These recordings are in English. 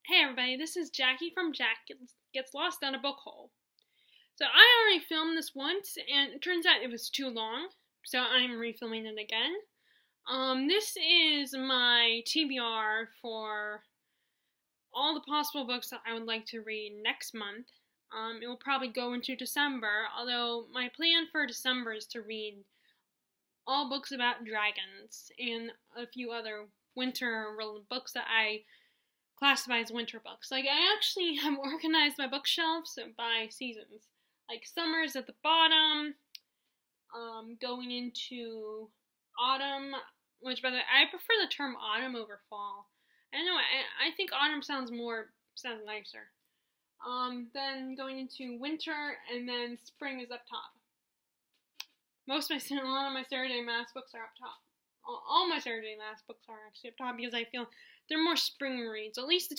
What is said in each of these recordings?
Hey everybody, this is Jackie from Gets Lost Down a Book Hole. So I already filmed this once, and it turns out it was too long, so I'm refilming it again. This is my TBR for all the possible books that I would like to read next month. It will probably go into December, although my plan for December is to read all books about dragons and a few other winter books that I classify as winter books. Like, I actually have organized my bookshelves by seasons. Like, summer's at the bottom, going into autumn, which, by the way, I prefer the term autumn over fall. I don't know, I think autumn sounds nicer. Then going into winter, and then spring is up top. A lot of my Saturday Mass books are up top. All my Saturday Mass books are actually up top because I feel they're more spring reads. At least those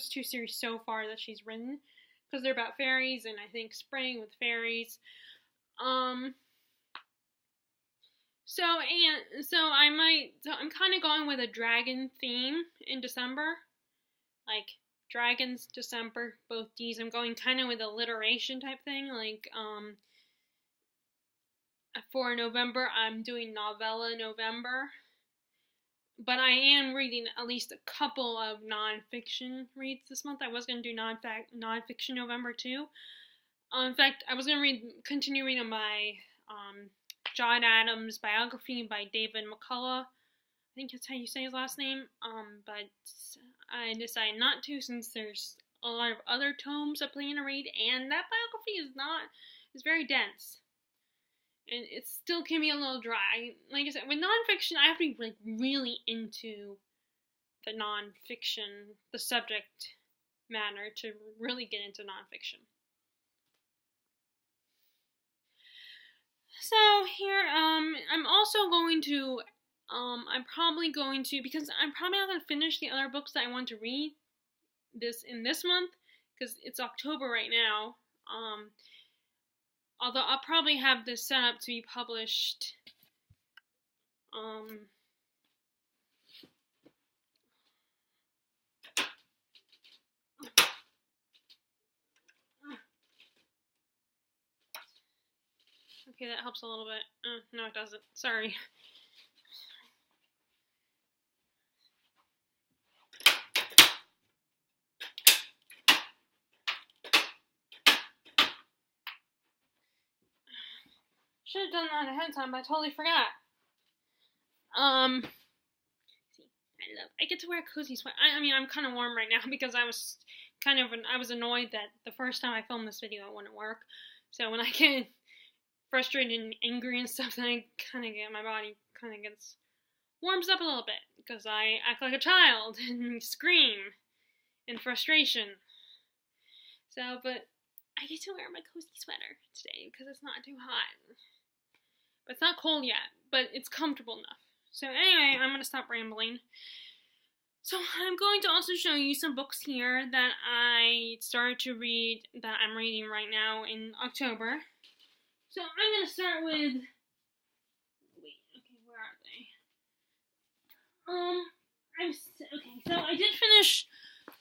two series so far that she's written, because they're about fairies, and I think spring with fairies. I'm kind of going with a dragon theme in December, like dragons December. Both these I'm going kind of with alliteration type thing, like For November, I'm doing Novella November, but I am reading at least a couple of nonfiction reads this month. I was going to do nonfiction November too. In fact, I was going to continue reading my John Adams biography by David McCullough. I think that's how you say his last name. But I decided not to, since there's a lot of other tomes I plan to read, and that biography is very dense. And it still can be a little dry. Like I said, with nonfiction, I have to be like really into the nonfiction, the subject matter to really get into nonfiction. So here, I'm also going to, because I'm probably not going to finish the other books that I want to read this month, because it's October right now. Although I'll probably have this set up to be published okay, that helps a little bit. No, it doesn't. Sorry. Should have done that ahead of time, but I totally forgot. I get to wear a cozy sweater. I mean, I'm kind of warm right now because I was annoyed that the first time I filmed this video it wouldn't work. So when I get frustrated and angry and stuff, then my body kind of warms up a little bit because I act like a child and scream in frustration. So, but I get to wear my cozy sweater today because it's not too hot. But it's not cold yet, but it's comfortable enough. So anyway, I'm going to stop rambling. So I'm going to also show you some books here that I started to read, that I'm reading right now in October. So I'm going to start with, where are they? So I did finish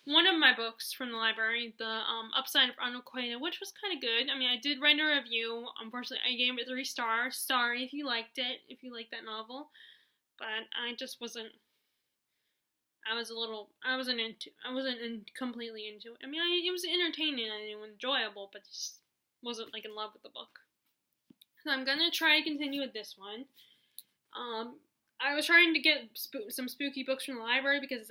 one of my books from the library, the Upside of Unacquainted, which was kind of good. I mean, I did write a review. Unfortunately, I gave it 3 stars. Sorry if you liked it, if you liked that novel. But I just wasn't. I wasn't completely into it. I mean, it was entertaining and enjoyable, but just wasn't like in love with the book. So I'm gonna try to continue with this one. I was trying to get some spooky books from the library because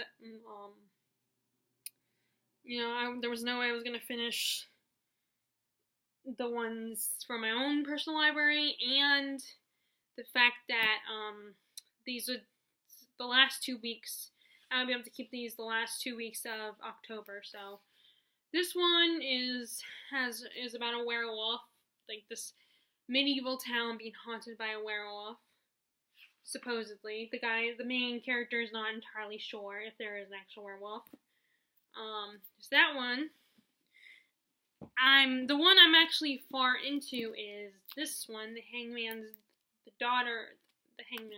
there was no way I was going to finish the ones from my own personal library, and the fact that these are the last 2 weeks. I'll be able to keep these the last 2 weeks of October. So this one is about a werewolf, like this medieval town being haunted by a werewolf. Supposedly, the main character is not entirely sure if there is an actual werewolf. There's that one. The one I'm actually far into is this one, The Hangman's Daughter, and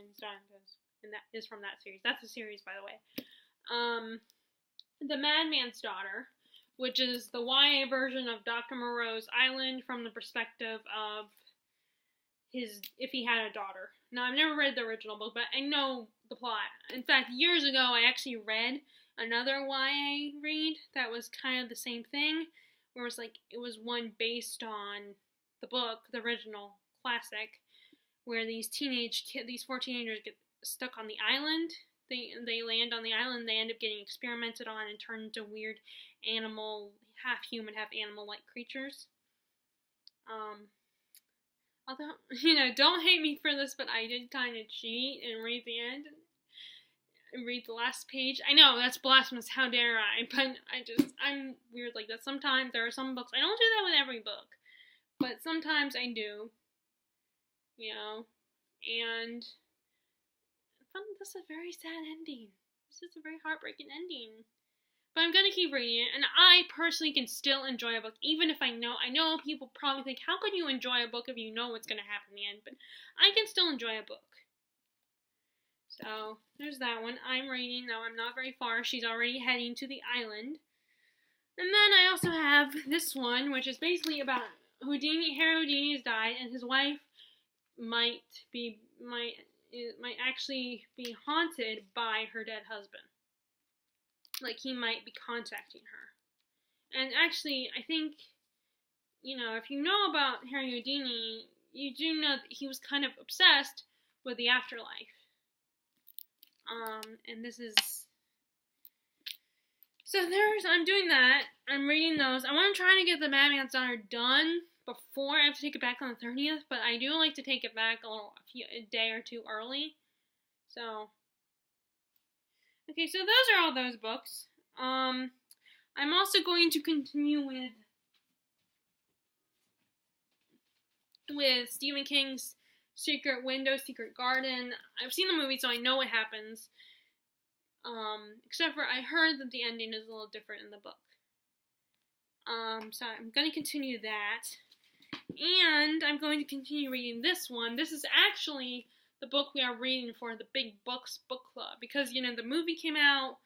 that is from that series. That's a series, by the way. The Madman's Daughter, which is the YA version of Dr. Moreau's Island from the perspective of if he had a daughter. Now, I've never read the original book, but I know the plot. In fact, years ago, I actually read another YA read that was kind of the same thing, where it was one based on the book, the original classic, where these four teenagers get stuck on the island. They land on the island, they end up getting experimented on and turned into weird animal, half human, half animal-like creatures. Although, don't hate me for this, but I did kind of cheat and read the end and read the last page. I know, that's blasphemous, how dare I, but I'm weird like that. Sometimes there are some books, I don't do that with every book, but sometimes I do, and this is a very sad ending. This is a very heartbreaking ending. But I'm going to keep reading it, and I personally can still enjoy a book, even if I know people probably think, how could you enjoy a book if you know what's going to happen in the end? But I can still enjoy a book. So, there's that one. I'm reading, now I'm not very far. She's already heading to the island. And then I also have this one, which is basically about Harry Houdini has died, and his wife might actually be haunted by her dead husband. Like, he might be contacting her. And actually, I think, if you know about Harry Houdini, you do know that he was kind of obsessed with the afterlife. And this is... So I'm doing that. I'm reading those. I want to try to get The Madman's Daughter done before I have to take it back on the 30th, but I do like to take it back a day or two early. So, okay, so those are all those books. I'm also going to continue with Stephen King's Secret Window, Secret Garden. I've seen the movie, so I know what happens. Except for I heard that the ending is a little different in the book. So I'm going to continue that. And I'm going to continue reading this one. This is actually the book we are reading for the Big Books Book Club. Because, the movie came out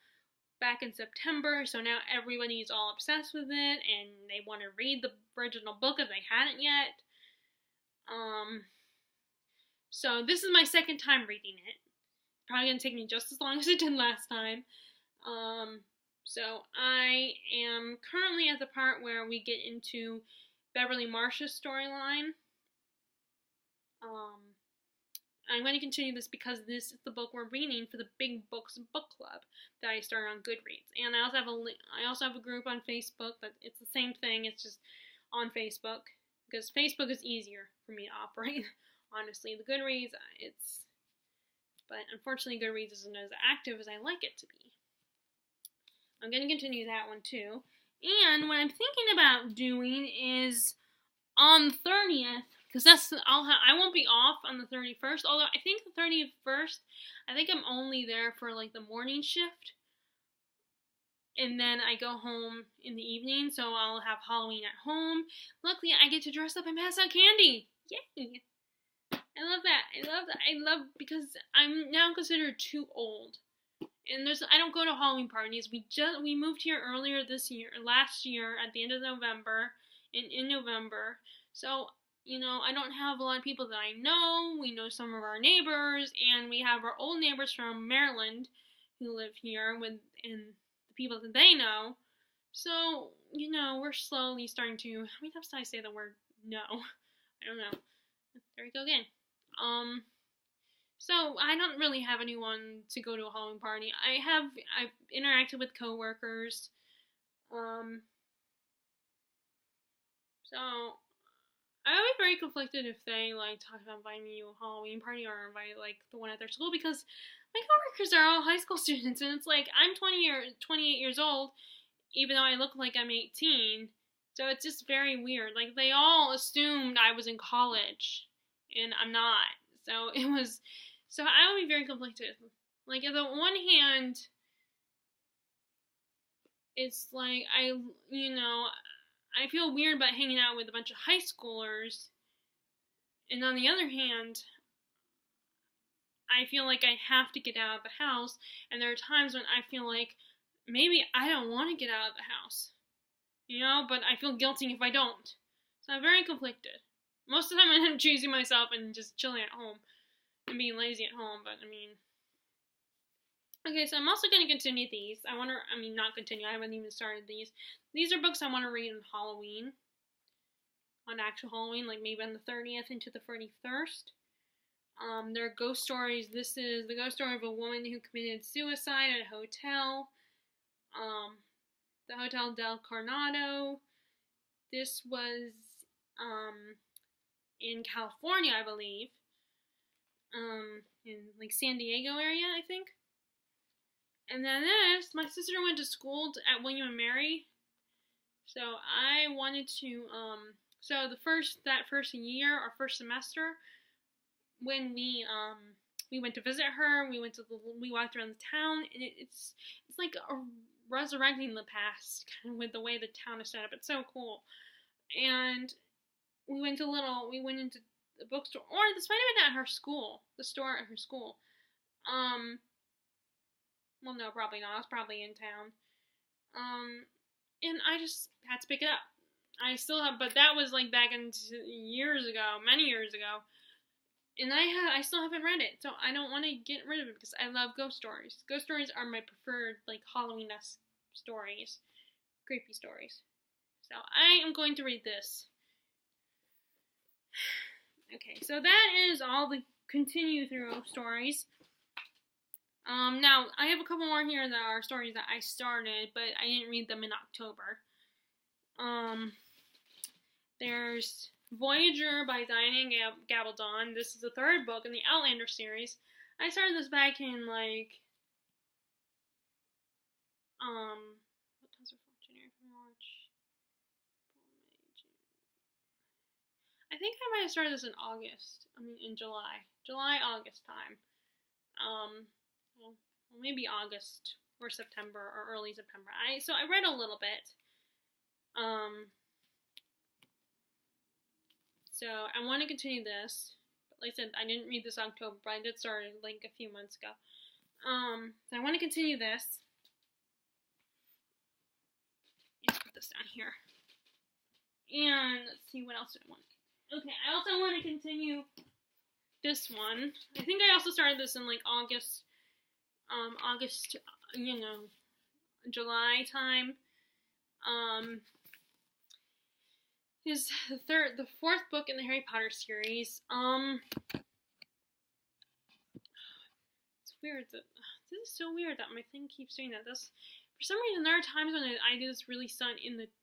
back in September, so now everybody's all obsessed with it, and they want to read the original book if they hadn't yet. So this is my second time reading it. Probably going to take me just as long as it did last time. So I am currently at the part where we get into Beverly Marsh's storyline. I'm going to continue this because this is the book we're reading for the Big Books Book Club that I started on Goodreads. And I also have a group on Facebook, but it's the same thing. It's just on Facebook because Facebook is easier for me to operate. Honestly, the Goodreads, but unfortunately Goodreads isn't as active as I like it to be. I'm going to continue that one too. And what I'm thinking about doing is on the 30th, because I won't be off on the 31st, although I think the 31st, I think I'm only there for like the morning shift. And then I go home in the evening, so I'll have Halloween at home. Luckily, I get to dress up and pass out candy. Yay! I love that. I love because I'm now considered too old. And I don't go to Halloween parties. We moved here last year at the end of November, in November. So, I don't have a lot of people that I know. We know some of our neighbors, and we have our old neighbors from Maryland who live here and the people that they know. So, we're slowly starting to, how many times did I say the word no? I don't know. There we go again. So I don't really have anyone to go to a Halloween party. I've interacted with coworkers. So I would be very conflicted if they talk about inviting me to a Halloween party or invite the one at their school, because my coworkers are all high school students, and it's I'm 28 years old, even though I look like I'm 18. So it's just very weird. They all assumed I was in college, and I'm not. So I would be very conflicted. On the one hand, it's I feel weird about hanging out with a bunch of high schoolers, and on the other hand, I feel like I have to get out of the house, and there are times when I feel like maybe I don't want to get out of the house, but I feel guilty if I don't. So I'm very conflicted. Most of the time I'm choosing myself and just chilling at home and being lazy at home, but I mean... Okay, so I'm also going to continue these. Not continue, I haven't even started these. These are books I want to read on Halloween. On actual Halloween, like maybe on the 30th into the 31st. They're ghost stories. This is the ghost story of a woman who committed suicide at a hotel. The Hotel del Coronado. This was in California, I believe. In like San Diego area, I think. And then this, my sister went to school at William & Mary. So I wanted to, so that first year or first semester, when we went to visit her, we walked around the town, and it's like resurrecting the past, kind of with the way the town is set up. It's so cool. And we went into the bookstore, or this might have been at her school, the store at her school. Well, no, probably not. I was probably in town. And I just had to pick it up. I still have, but that was like back in years ago, many years ago. And I still haven't read it, so I don't want to get rid of it because I love ghost stories. Ghost stories are my preferred, like, Halloween-esque stories. Creepy stories. So I am going to read this. Okay, so that is all the continue through stories. Now, I have a couple more here that are stories that I started, but I didn't read them in October. There's Voyager by Diana Gabaldon. This is the third book in the Outlander series. I started this back in, like, what times are January, March, April, May, June. I think I might have started this in July, August time. Well, maybe August or September or early September. So I read a little bit. So I want to continue this. But like I said, I didn't read this October, but I did start it like a few months ago. So I want to continue this. Let's put this down here. And let's see what else I want. Okay, I also want to continue this one. I think I also started this in like August, July time. Is the fourth book in the Harry Potter series. It's weird that this is so weird that my thing keeps doing that. For some reason there are times when I do this really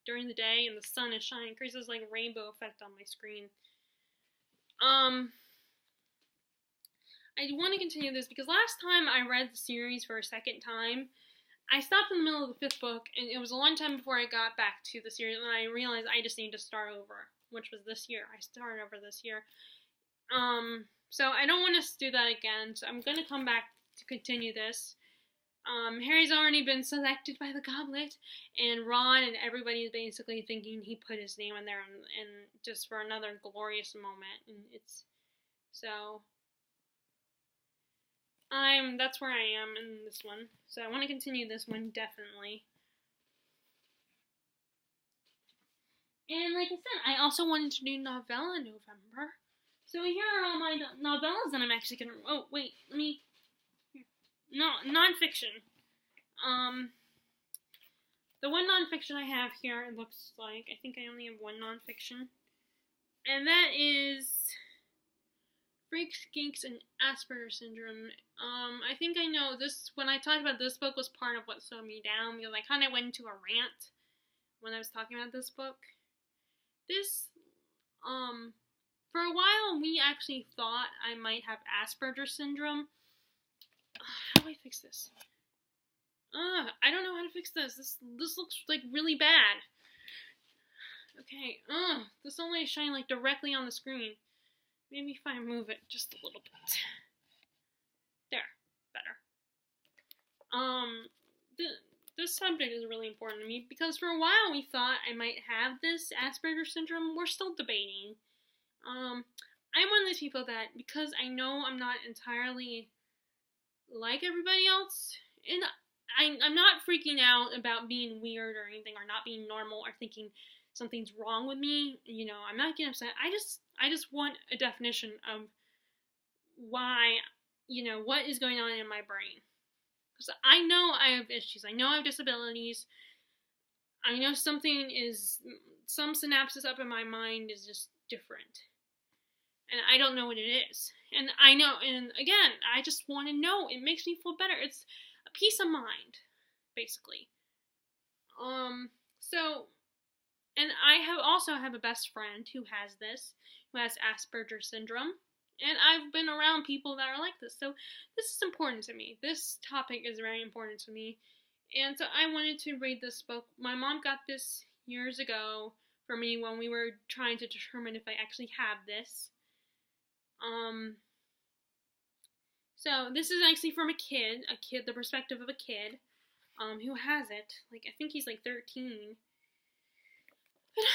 during the day and the sun is shining. It creates this like rainbow effect on my screen. I want to continue this because last time I read the series for a second time, I stopped in the middle of the fifth book, and it was a long time before I got back to the series, and I realized I just need to start over, which was this year. I started over this year. So I don't want to do that again, so I'm going to come back to continue this. Harry's already been selected by the Goblet, and Ron and everybody is basically thinking he put his name in there, and just for another glorious moment, and so... that's where I am in this one. So I want to continue this one, definitely. And like I said, I also wanted to do novella November. So here are all my novellas that I'm actually going to... Oh, wait, let me... No, nonfiction. The one nonfiction I have here, it looks like... I think I only have one nonfiction. And that is... Freaks, Geeks, and Asperger's Syndrome. I think I know this, when I talked about this book was part of what slowed me down, because I kind of went into a rant when I was talking about this book. This, for a while, we actually thought I might have Asperger's Syndrome. How do I fix this? I don't know how to fix this. This looks, like, really bad. Okay, this only is shining, like, directly on the screen. Maybe if I move it just a little bit. There. Better. This subject is really important to me because for a while we thought I might have this Asperger's syndrome. We're still debating. I'm one of those people that, because I know I'm not entirely like everybody else, and I'm not freaking out about being weird or anything, or not being normal, or thinking something's wrong with me. I'm not getting upset. I just want a definition of why, what is going on in my brain. Because I know I have issues. I know I have disabilities. I know some synapses up in my mind is just different. And I don't know what it is. And again, I just want to know. It makes me feel better. It's a peace of mind, basically. And I also have a best friend who has Asperger's syndrome. And I've been around people that are like this. So this is important to me. This topic is very important to me. And so I wanted to read this book. My mom got this years ago for me when we were trying to determine if I actually have this. So this is actually from a kid, the perspective of a kid, who has it. I think he's 13. And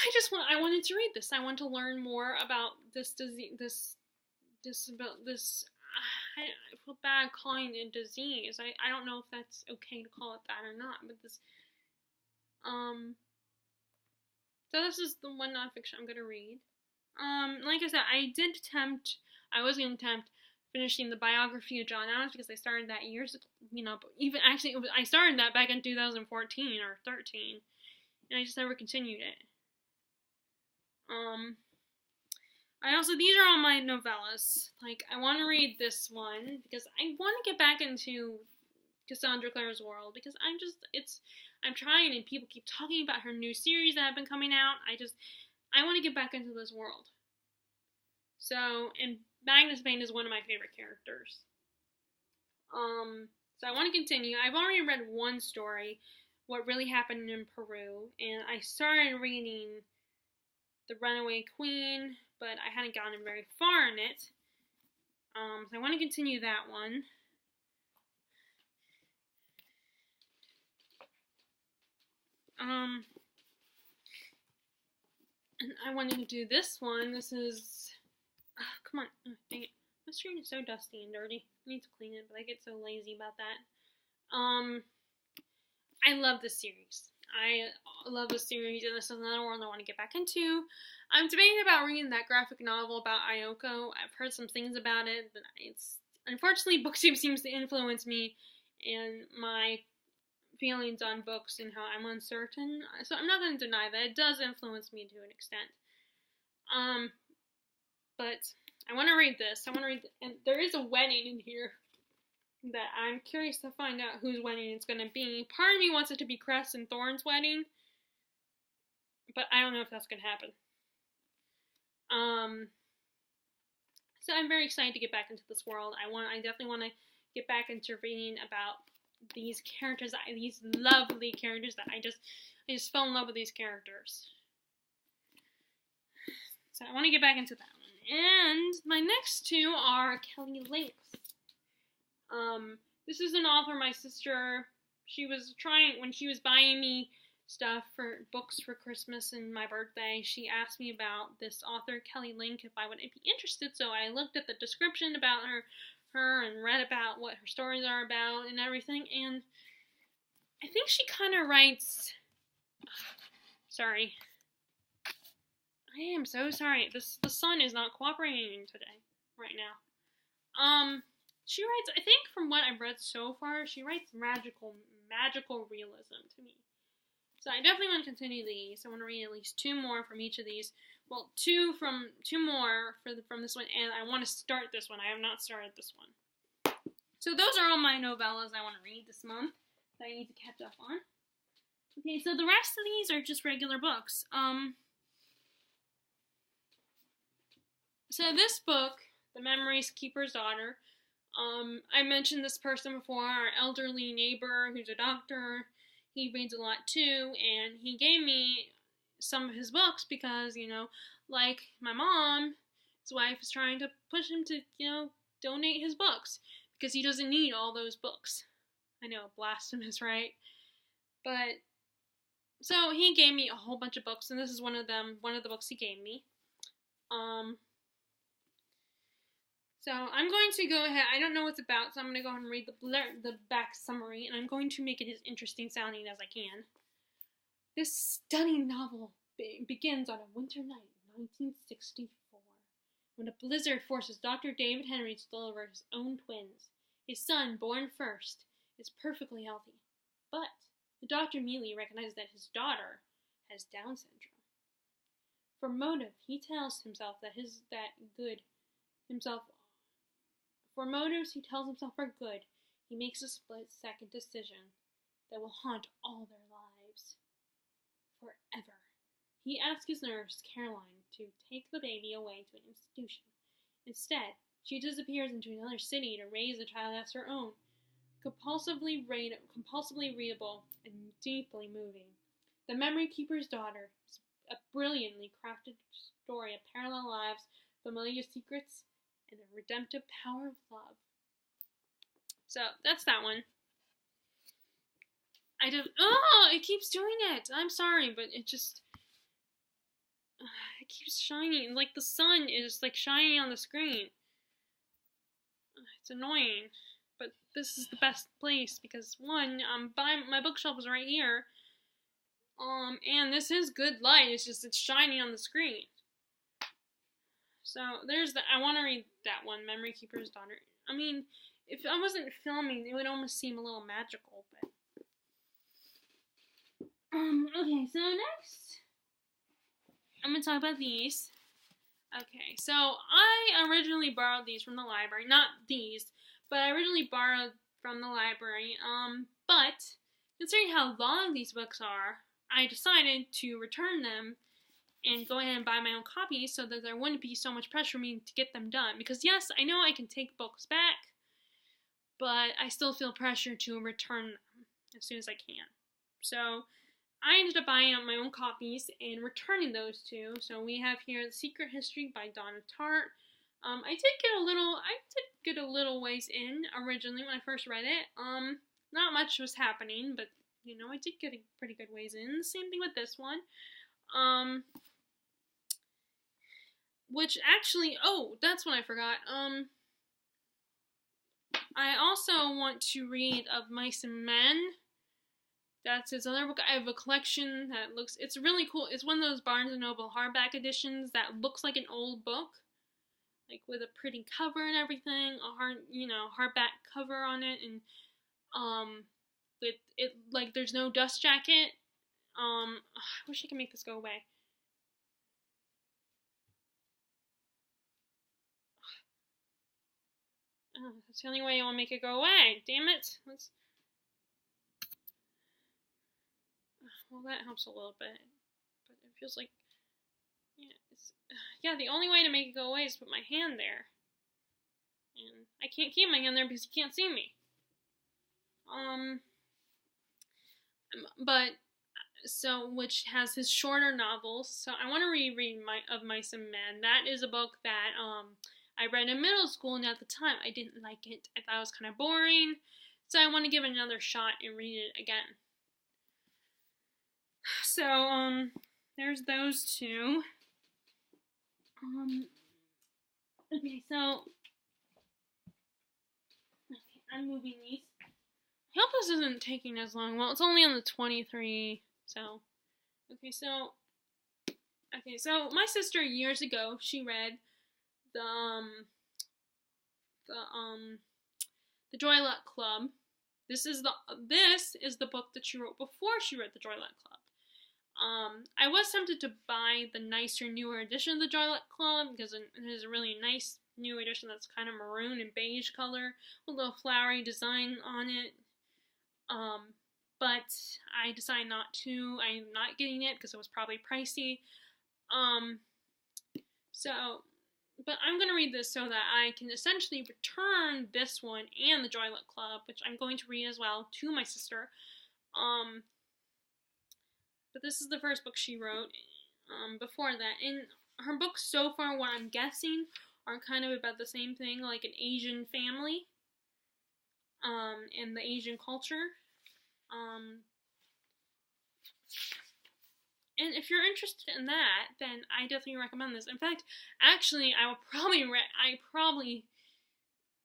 I wanted to read this. I want to learn more about this disease, I feel bad calling it a disease. I don't know if that's okay to call it that or not, but so this is the one nonfiction I'm gonna read. Like I said, I was gonna attempt finishing the biography of John Adams because I started that years ago, but even actually I started that back in 2014 or 13, and I just never continued it. These are all my novellas. I want to read this one because I want to get back into Cassandra Clare's world because I'm trying, and people keep talking about her new series that have been coming out. I want to get back into this world. So, and Magnus Bane is one of my favorite characters. So I want to continue. I've already read one story, What Really Happened in Peru, and I started reading The Runaway Queen, but I hadn't gotten very far in it. So I want to continue that one. And I wanted to do this one. This is, come on, dang it. My screen is so dusty and dirty. I need to clean it, but I get so lazy about that. I love this series. I love this series, and this is another one I want to get back into. I'm debating about reading that graphic novel about Ayako. I've heard some things about it. Unfortunately, BookTube seems to influence me and my feelings on books and how I'm uncertain. So I'm not going to deny that it does influence me to an extent. But I want to read this. And there is a wedding in here that I'm curious to find out whose wedding it's going to be. Part of me wants it to be Cress and Thorne's wedding, but I don't know if that's going to happen. So I'm very excited to get back into this world. I definitely want to get back into reading about these characters, these lovely characters that I just fell in love with these characters. So I want to get back into that one. And my next two are Kelly Links. This is an author my sister, when she was buying me stuff for books for Christmas and my birthday, she asked me about this author, Kelly Link, if I would be interested, so I looked at the description about her and read about what her stories are about and everything, and I think she kind of writes, sorry, I am so sorry, the sun is not cooperating today, right now. She writes, I think from what I've read so far, she writes magical realism to me. So I definitely want to continue these. I want to read at least two more from each of these. Well, two more from this one, and I want to start this one. I have not started this one. So those are all my novellas I want to read this month that I need to catch up on. Okay, so the rest of these are just regular books. So this book, The Memories Keeper's Daughter, I mentioned this person before, our elderly neighbor who's a doctor. He reads a lot too, and he gave me some of his books because, like my mom, his wife is trying to push him to, donate his books because he doesn't need all those books. I know, blasphemous, right? But, so he gave me a whole bunch of books, and this is one of the books he gave me. So I'm going to go ahead. I don't know what it's about, so I'm going to go ahead and read the back summary, and I'm going to make it as interesting sounding as I can. This stunning novel begins on a winter night in 1964, when a blizzard forces Dr. David Henry to deliver his own twins. His son, born first, is perfectly healthy, but the doctor immediately recognizes that his daughter has Down syndrome. For motive, he tells himself For motives he tells himself are good, he makes a split-second decision that will haunt all their lives forever. He asks his nurse, Caroline, to take the baby away to an institution. Instead, she disappears into another city to raise the child as her own. Compulsively readable and deeply moving. The Memory Keeper's Daughter is a brilliantly crafted story of parallel lives, familiar secrets, and the redemptive power of love. So, that's that one. It keeps doing it. I'm sorry, but it keeps shining. Like the sun is like shining on the screen. It's annoying. But this is the best place because one, my bookshelf is right here. And this is good light. It's shining on the screen. So there's I want to read that one, Memory Keeper's Daughter. I mean, if I wasn't filming, it would almost seem a little magical, but. Okay, so next, I'm gonna talk about these. Okay, so I originally borrowed these from the library. Not these, but I originally borrowed from the library. But considering how long these books are, I decided to return them and go ahead and buy my own copies so that there wouldn't be so much pressure on me to get them done. Because yes, I know I can take books back, but I still feel pressure to return them as soon as I can. So I ended up buying up my own copies and returning those two. So we have here The Secret History by Donna Tartt. I did get a little ways in originally when I first read it. Not much was happening, but I did get a pretty good ways in. Same thing with this one. Which actually, that's what I forgot. I also want to read Of Mice and Men. That's his other book. I have a collection that it's really cool. It's one of those Barnes & Noble hardback editions that looks like an old book. Like with a pretty cover and everything. Hardback cover on it. And, there's no dust jacket. I wish I could make this go away. That's the only way I want to make it go away. Damn it. Well, that helps a little bit. But it feels like... the only way to make it go away is to put my hand there. And I can't keep my hand there because you can't see me. Which has his shorter novels. So I want to reread Of Mice and Men. That is a book that, I read in middle school, and at the time I didn't like it. I thought it was kind of boring. So I want to give it another shot and read it again. So, there's those two. Okay, I'm moving these. I hope this isn't taking as long. Well, it's only on the 23, so. So my sister years ago, she read the Joy Luck Club. This is the book that she wrote before she read the Joy Luck Club. I was tempted to buy the nicer, newer edition of the Joy Luck Club because it is a really nice new edition that's kind of maroon and beige color with a little flowery design on it. But I decided not to. I'm not getting it because it was probably pricey. But I'm going to read this so that I can essentially return this one and the Joy Luck Club, which I'm going to read as well, to my sister. But this is the first book she wrote before that. And her books so far, what I'm guessing, are kind of about the same thing, like an Asian family and the Asian culture. And if you're interested in that, then I definitely recommend this. In fact, actually, I probably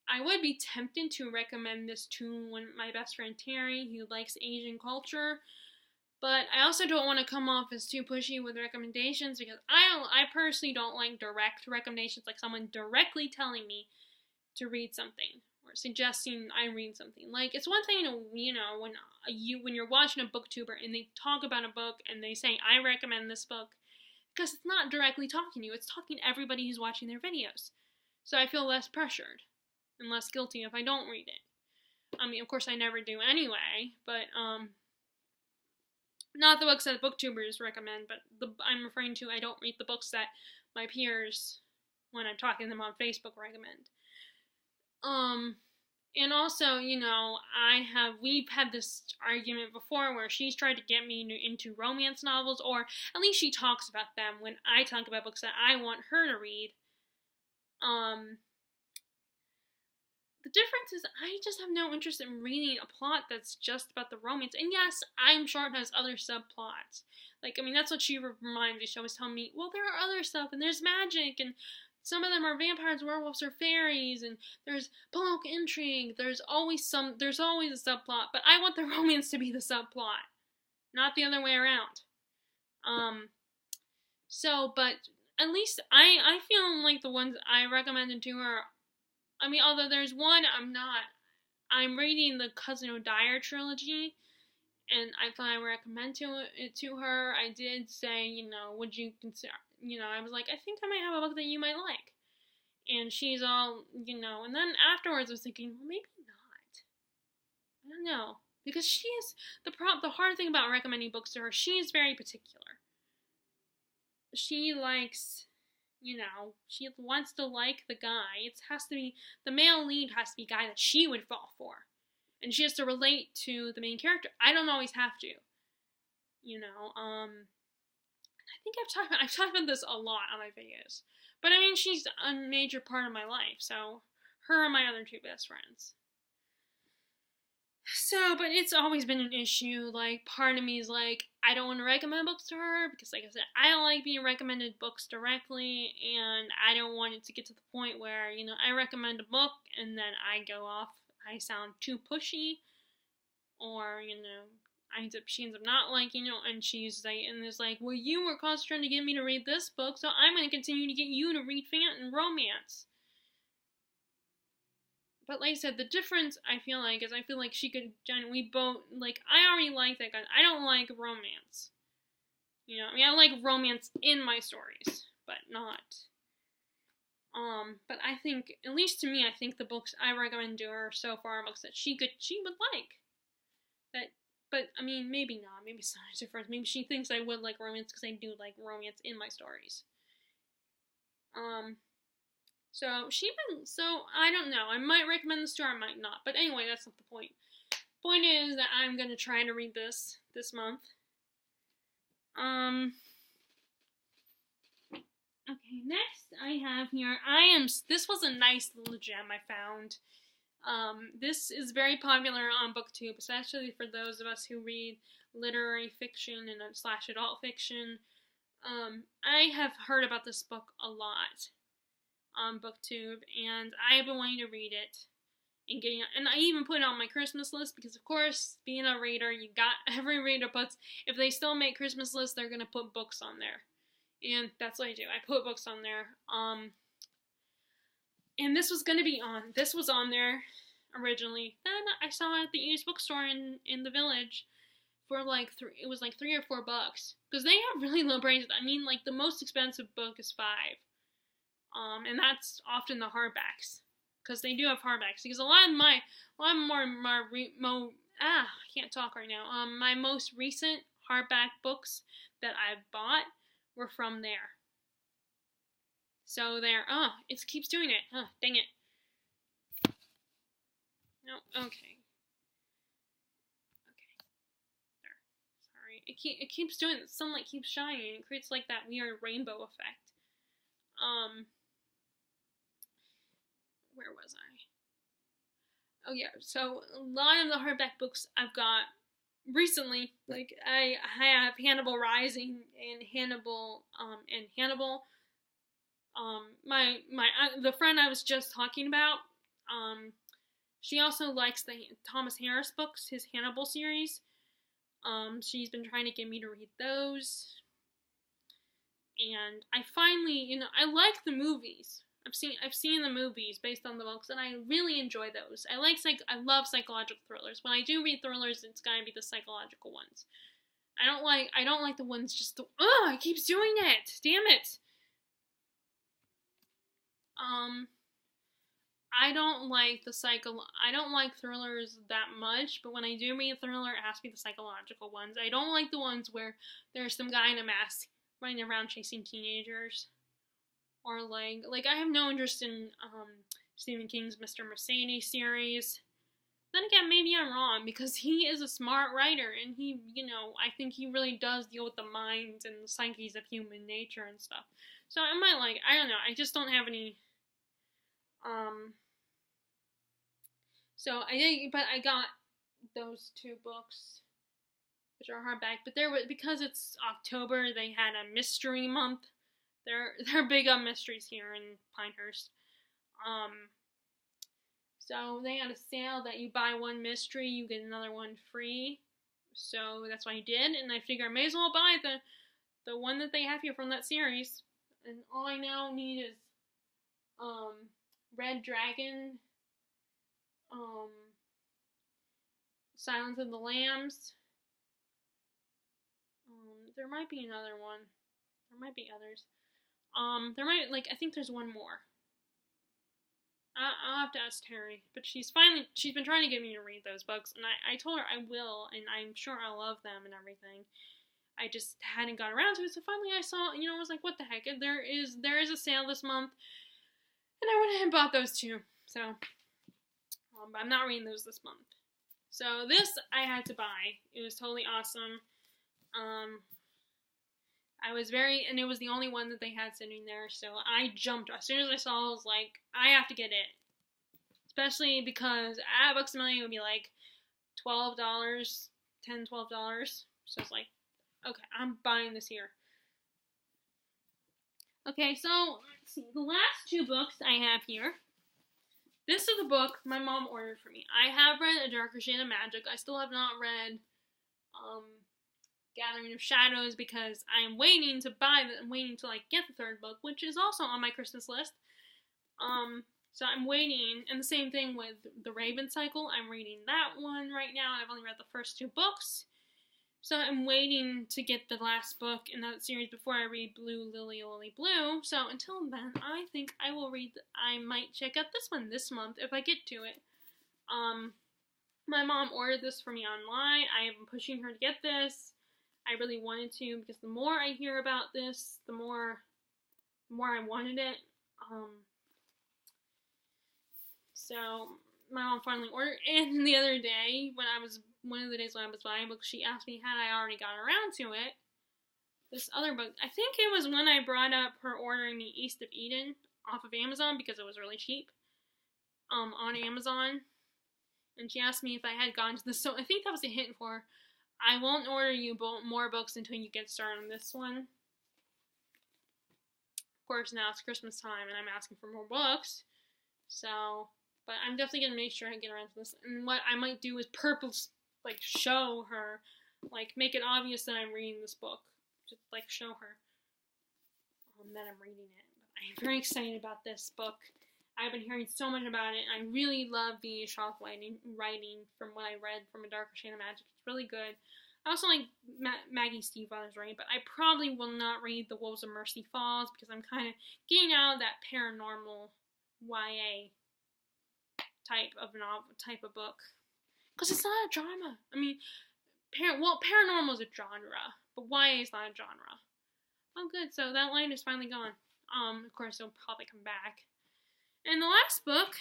I would be tempted to recommend this to my best friend Terry, who likes Asian culture, but I also don't want to come off as too pushy with recommendations because I personally don't like direct recommendations, like someone directly telling me to read something or suggesting I read something. Like, it's one thing to, when you're watching a booktuber and they talk about a book and they say I recommend this book, because it's not directly talking to you, it's talking to everybody who's watching their videos. So I feel less pressured and less guilty if I don't read it. I mean, of course I never do anyway, but not the books that booktubers recommend, but I'm referring to, I don't read the books that my peers, when I'm talking to them on Facebook, recommend. And also, we've had this argument before where she's tried to get me into romance novels, or at least she talks about them when I talk about books that I want her to read. The difference is I just have no interest in reading a plot that's just about the romance. And yes, I'm sure it has other subplots. Like, I mean, that's what she reminds me. She always tells me, well, there are other stuff, and there's magic, and some of them are vampires, werewolves, or fairies, and there's political intrigue. There's always a subplot, but I want the romance to be the subplot, not the other way around. But at least I feel like the ones I recommended to her, I mean, although there's one I'm reading the Cousin O'Dyer trilogy, and I thought I would recommend it to her. I did say, would you consider, I was like, I think I might have a book that you might like. And she's all, and then afterwards I was thinking, well, maybe not. I don't know. Because she is, the hard thing about recommending books to her, she is very particular. She likes, she wants to like the guy. It has to be, the male lead has to be a guy that she would fall for. And she has to relate to the main character. I don't always have to. I think I've talked about this a lot on my videos. But I mean, she's a major part of my life, so her and my other two best friends. So, but it's always been an issue. Like, part of me is like, I don't want to recommend books to her because, like I said, I don't like being recommended books directly, and I don't want it to get to the point where, I recommend a book and then I go off, I sound too pushy, or, she ends up not liking it, and she's like, and it's like, well, you were constantly trying to get me to read this book, so I'm going to continue to get you to read and romance. But like I said, the difference, I feel like she could, we both, like, I already like that guy. I don't like romance. I like romance in my stories, but not. But I think, at least to me, I think the books I recommend to her so far are books that she would like. But, I mean, maybe not. Maybe it's not a difference. Maybe she thinks I would like romance because I do like romance in my stories. So I don't know. I might recommend this to her, I might not. But anyway, that's not the point. Point is that I'm going to try to read this month. Okay, next I have here, this was a nice little gem I found. This is very popular on BookTube, especially for those of us who read literary fiction and / adult fiction. I have heard about this book a lot on BookTube, and I have been wanting to read it and I even put it on my Christmas list because, of course, being a reader, every reader puts, if they still make Christmas lists, they're gonna put books on there, and that's what I do. I put books on there. And this was on there originally. Then I saw it at the used bookstore in the village for like it was like $3 or $4 because they have really low prices. I mean, like the most expensive book is $5, and that's often the hardbacks because they do have hardbacks. Because I can't talk right now. My most recent hardback books that I bought were from there. So there, it keeps doing it. Dang it. No, okay. There. Sorry. It keeps doing it. Sunlight keeps shining. It creates like that weird rainbow effect. Where was I? Oh yeah, so a lot of the hardback books I've got recently, like I have Hannibal Rising and Hannibal. The friend I was just talking about, She also likes the Thomas Harris books, his Hannibal series. She's been trying to get me to read those. And I finally, I like the movies. I've seen the movies based on the books, and I really enjoy those. I love psychological thrillers. When I do read thrillers, it's gotta be the psychological ones. I don't like the ones just it keeps doing it. Damn it. I don't like thrillers that much, but when I do read a thriller, it has to be the psychological ones. I don't like the ones where there's some guy in a mask running around chasing teenagers. Or like I have no interest in Stephen King's Mr. Mercedes series. Then again, maybe I'm wrong, because he is a smart writer, and he, I think he really does deal with the minds and the psyches of human nature and stuff. So I might I don't know, I just don't have any, so I got those 2 books, which are hardback, but because it's October, they had a mystery month. They're big on mysteries here in Pinehurst. So they had a sale that you buy one mystery, you get another one free. So that's what I did, and I figured I may as well buy the one that they have here from that series. And all I now need is Red Dragon, Silence of the Lambs. There might be another one. There might be others. I think there's one more. I'll have to ask Terry, but she's been trying to get me to read those books, and I told her I will, and I'm sure I'll love them and everything. I just hadn't got around to it, so finally I saw, I was like, what the heck, there is a sale this month, and I went ahead and bought those 2, so, but I'm not reading those this month. So this I had to buy. It was totally awesome. And it was the only one that they had sitting there, so I jumped. As soon as I saw it, I was like, I have to get it. Especially because at Books A Million, it would be like $12, $10, $12. So it's like, okay, I'm buying this here. Okay, so, let's see. The last 2 books I have here. This is the book my mom ordered for me. I have read A Darker Shade of Magic. I still have not read, Gathering of Shadows, because I'm waiting to get the 3rd book, which is also on my Christmas list. So I'm waiting, and the same thing with The Raven Cycle. I'm reading that one right now. I've only read the first 2 books, so I'm waiting to get the last book in that series before I read Blue Lily Lily Blue. So until then, I think I might check out this one this month if I get to it. My mom ordered this for me online. I am pushing her to get this. I really wanted to, because the more I hear about this, the more I wanted it. So my mom finally ordered, and the other day, one of the days when I was buying books, she asked me had I already got around to it. This other book, I think it was when I brought up her ordering the East of Eden off of Amazon, because it was really cheap, on Amazon. And she asked me if I had gotten to this, so I think that was a hint for her. I won't order you more books until you get started on this one. Of course, now it's Christmas time, and I'm asking for more books. So, but I'm definitely going to make sure I get around to this. And what I might do is show her, make it obvious that I'm reading this book. Just, show her that I'm reading it. But I'm very excited about this book. I've been hearing so much about it. I really love the Charlotte writing from what I read from A Darker Shade of Magic. It's really good. I also like Maggie Stiefvater's writing, but I probably will not read The Wolves of Mercy Falls, because I'm kind of getting out of that paranormal YA type of book. Because it's not a drama. I mean, paranormal is a genre, but YA is not a genre. Oh, good. So that line is finally gone. Of course, it'll probably come back. And the last book,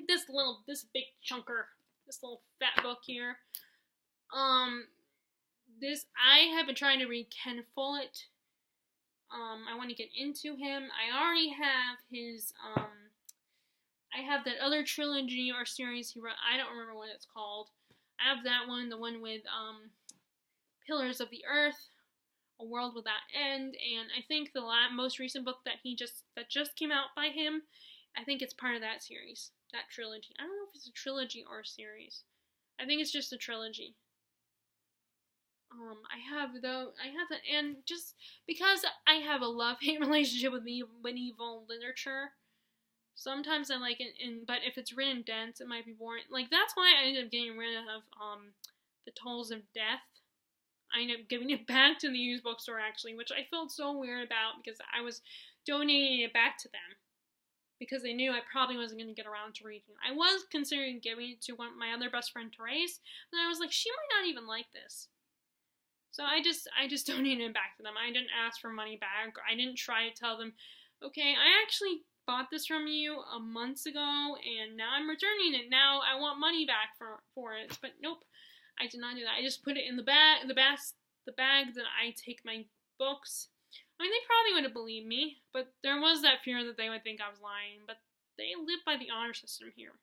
this big chunker, this little fat book here. I have been trying to read Ken Follett. I want to get into him. I already have his, I have that other trilogy or series he wrote. I don't remember what it's called. I have that one, the one with, Pillars of the Earth, A World Without End, and I think the most recent book that just came out by him I think it's part of that series, that trilogy. I don't know if it's a trilogy or a series. I think it's just a trilogy. I have that, and just because I have a love-hate relationship with medieval literature, sometimes I like it, but if it's written dense, it might be boring. Like, that's why I ended up getting rid of, The Tolls of Death. I ended up giving it back to the used bookstore, actually, which I felt so weird about, because I was donating it back to them, because they knew I probably wasn't going to get around to reading it. I was considering giving it to my other best friend, Therese, and I was like, she might not even like this. So I just donated it back to them. I didn't ask for money back. I didn't try to tell them, okay, I actually bought this from you a month ago, and now I'm returning it. Now I want money back for it. But nope, I did not do that. I just put it in the bag that I take my books. I mean, they probably would have believed me, but there was that fear that they would think I was lying. But they live by the honor system here.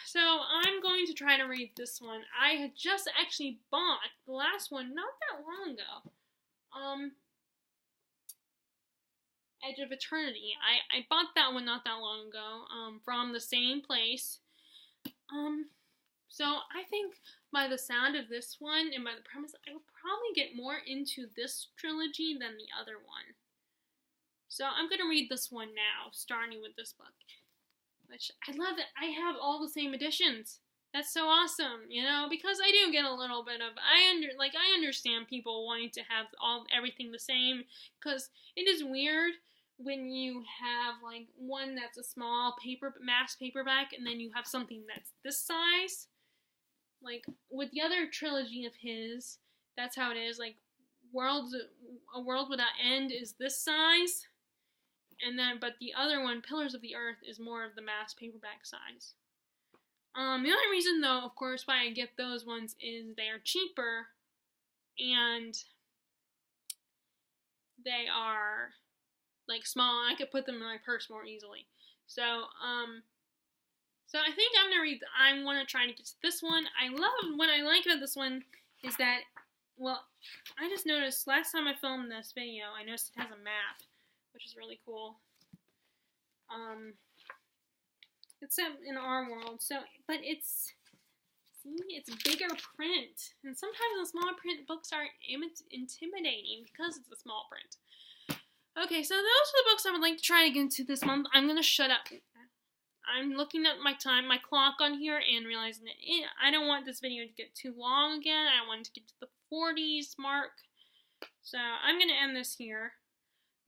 So I'm going to try to read this one. I had just actually bought the last one not that long ago. Edge of Eternity. I bought that one not that long ago, from the same place. So I think by the sound of this one and by the premise, I will probably get more into this trilogy than the other one. So I'm going to read this one now, starting with this book. Which, I love it. I have all the same editions. That's so awesome, you know, because I do get a little bit of, I understand people wanting to have everything the same, because it is weird when you have, like, one that's a small mass paperback, and then you have something that's this size. Like, with the other trilogy of his, that's how it is, like, A World Without End is this size, and then, but the other one, Pillars of the Earth, is more of the mass paperback size. The only reason, though, of course, why I get those ones is they are cheaper, and they are, like, small, and I could put them in my purse more easily. So I think I want to try to get to this one. What I like about this one is that, well, I just noticed, last time I filmed this video, I noticed it has a map, which is really cool. It's set in our world, but it's bigger print, and sometimes the smaller print books are intimidating because it's a small print. Okay, so those are the books I would like to try to get into this month. I'm gonna shut up. I'm looking at my clock on here, and realizing that I don't want this video to get too long again. I want it to get to the 40s mark. So I'm gonna end this here.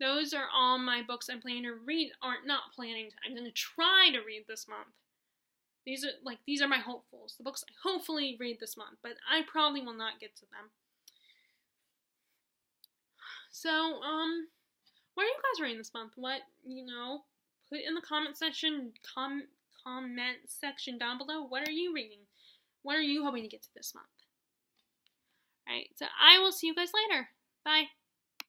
Those are all my books I'm planning to read, or not planning to. I'm going to try to read this month. These are my hopefuls, the books I hopefully read this month, but I probably will not get to them. So, what are you guys reading this month? Put in the comment section down below. What are you reading? What are you hoping to get to this month? Alright, so I will see you guys later. Bye.